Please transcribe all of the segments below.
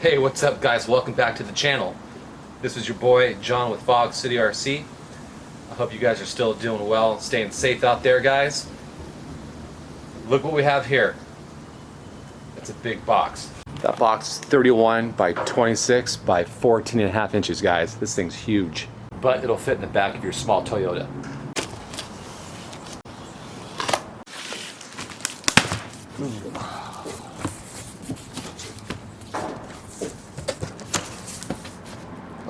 Hey, what's up guys? Welcome back to the channel. This is your boy John with Fog City RC. I hope you guys are still doing well and staying safe out there, guys. Look what we have here. It's a big box. That box is 31 by 26 by 14.5 inches, guys. This thing's huge, but it'll fit in the back of your small Toyota.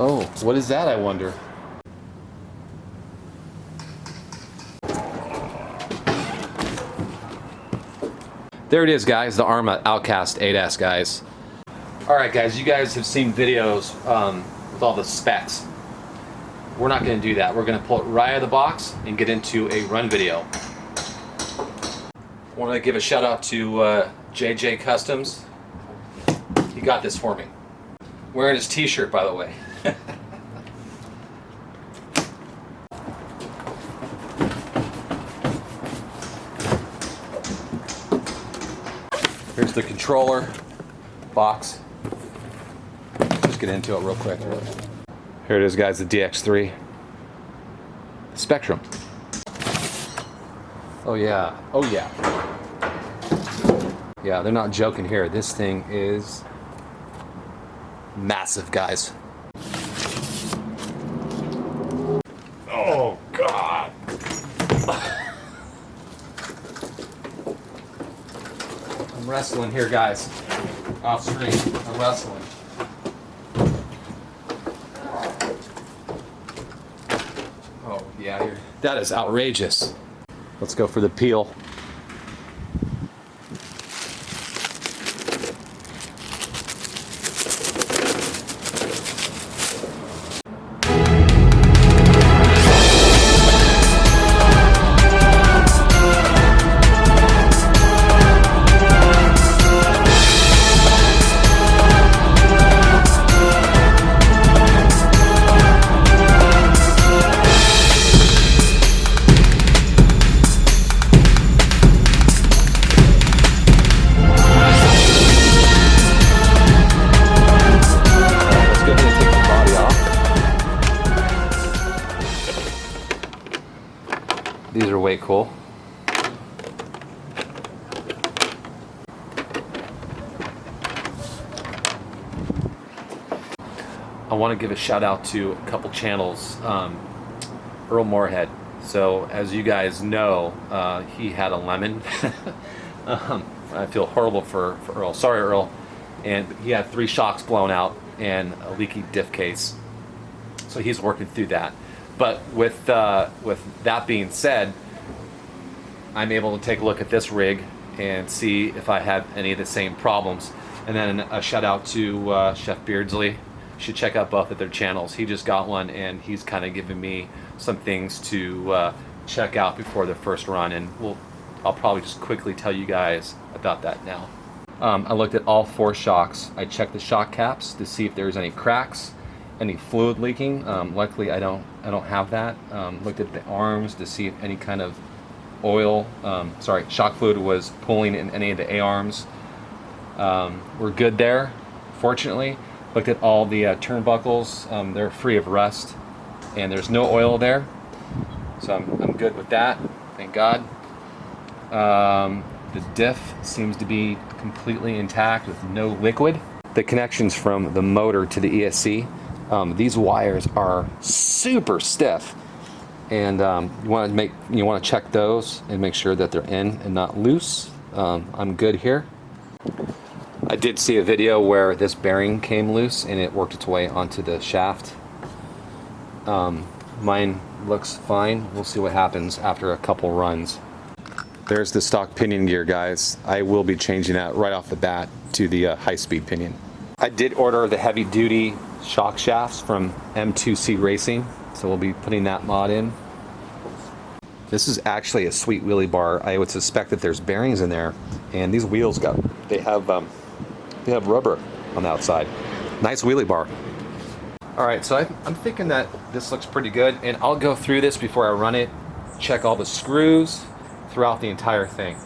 Oh, what is that, I wonder? There it is, guys, the ARRMA OUTCAST 8S, guys. Alright guys, you guys have seen videos with all the specs. We're not going to do that. We're going to pull it right out of the box and get into a run video. I want to give a shout out to JJ Customs. He got this for me. Wearing his t-shirt, by the way. Here's the controller box. Just get into it real quick. Here it is, guys, the DX3 Spectrum. Oh yeah, oh yeah. Yeah, they're not joking here. This thing is massive, guys. Oh God. I'm wrestling here, guys. Off screen, I'm wrestling. Oh yeah, that is outrageous. Let's go for the peel. These are way cool. I want to give a shout out to a couple channels. Earl Moorhead. So as you guys know, he had a lemon. I feel horrible for Earl. Sorry, Earl. And he had 3 shocks blown out and a leaky diff case. So he's working through that. But with that being said, I'm able to take a look at this rig and see if I have any of the same problems. And then a shout out to Chefbeardsly. You should check out both of their channels. He just got one and he's kind of giving me some things to check out before the first run, and I'll probably just quickly tell you guys about that now. I looked at all 4 shocks. I checked the shock caps to see if there's any cracks, any fluid leaking. Luckily I don't have that. Looked at the arms to see if any kind of oil, shock fluid was pooling in any of the A-arms. We're good there, fortunately. Looked at all the turnbuckles. They're free of rust and there's no oil there, so I'm good with that, thank God. The diff seems to be completely intact with no liquid. The connections from the motor to the ESC, these wires are super stiff, and you want to check those and make sure that they're in and not loose. I'm good here. I did see a video where this bearing came loose and it worked its way onto the shaft. Mine looks fine. We'll see what happens after a couple runs. There's the stock pinion gear, guys. I will be changing that right off the bat to the high-speed pinion. I did order the heavy-duty shock shafts from M2C Racing, so we'll be putting that mod in. This is actually a sweet wheelie bar. I would suspect that there's bearings in there, and these wheels they have rubber on the outside. Nice wheelie bar. All right, so I'm thinking that this looks pretty good, and I'll go through this before I run it, check all the screws throughout the entire thing.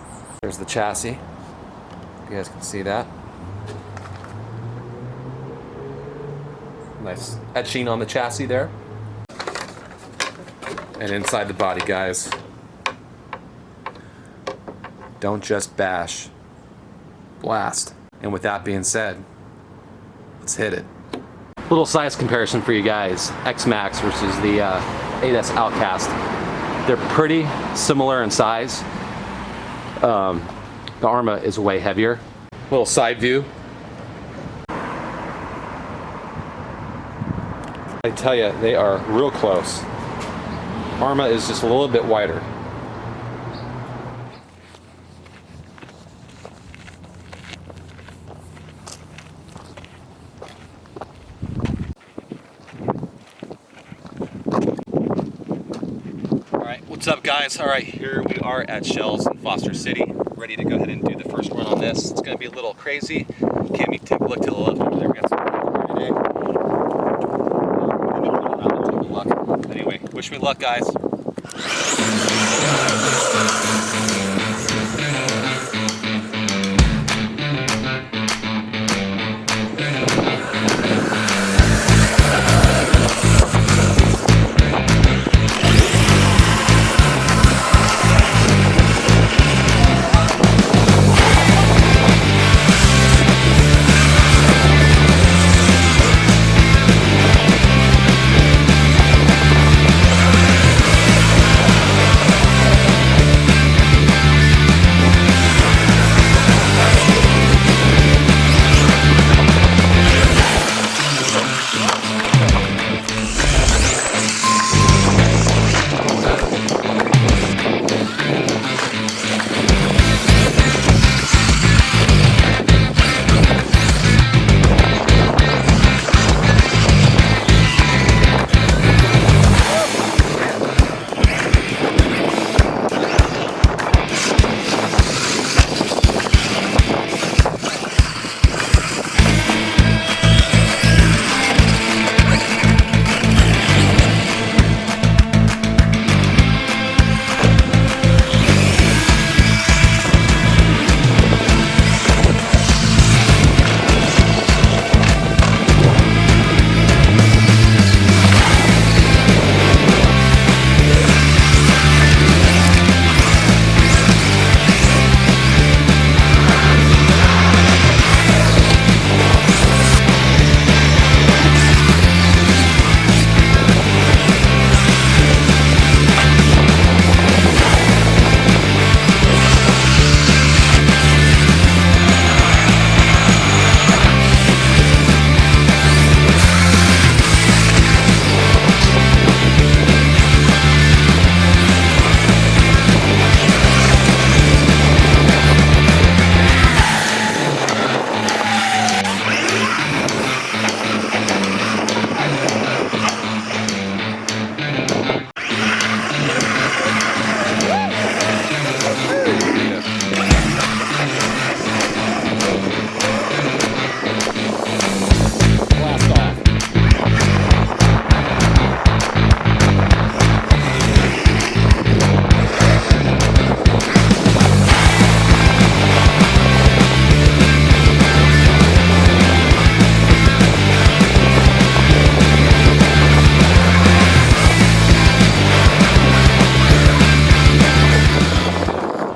There's the chassis. You guys can see that. Nice etching on the chassis there. And inside the body, guys. Don't just bash, blast. And with that being said, let's hit it. Little size comparison for you guys. X-Max versus the 8S Outcast. They're pretty similar in size. The ARRMA is way heavier. Little side view. I tell you, they are real close. ARRMA is just a little bit wider. What's up, guys? All right, here we are at Shell's in Foster City, ready to go ahead and do the first run on this. It's going to be a little crazy. Can you take a look to the left over there? We got some work today. Let me put it around and take a look. Anyway, wish me luck, guys.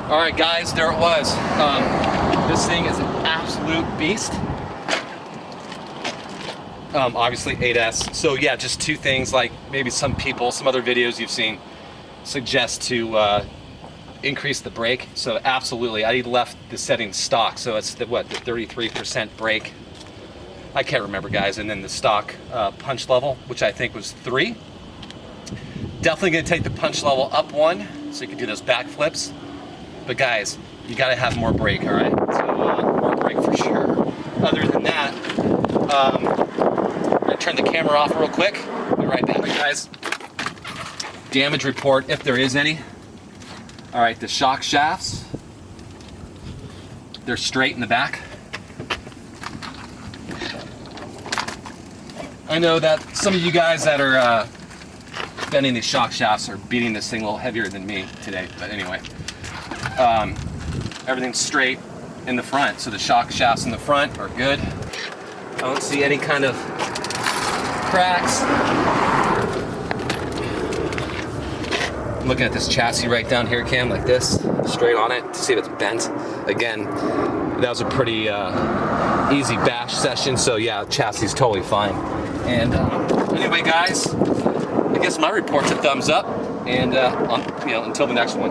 Alright guys, there it was. This thing is an absolute beast. Obviously 8S. So yeah, just two things, like maybe some people, some other videos you've seen suggest to increase the brake. So absolutely, I left the setting stock. So it's the 33% brake. I can't remember, guys. And then the stock punch level, which I think was 3. Definitely gonna take the punch level up 1, so you can do those back flips. But guys, you gotta have more brake, all right? So more brake for sure. Other than that, I'm gonna turn the camera off real quick. Be right back, guys. Damage report, if there is any. All right, the shock shafts, they're straight in the back. I know that some of you guys that are bending these shock shafts are beating this thing a little heavier than me today, but anyway. Everything's straight in the front, so the shock shafts in the front are good. I don't see any kind of cracks. I'm looking at this chassis right down here, Cam, like this, straight on it, to see if it's bent. Again, that was a pretty easy bash session, so yeah, the chassis is totally fine. And anyway, guys, I guess my report's a thumbs up, and until the next one.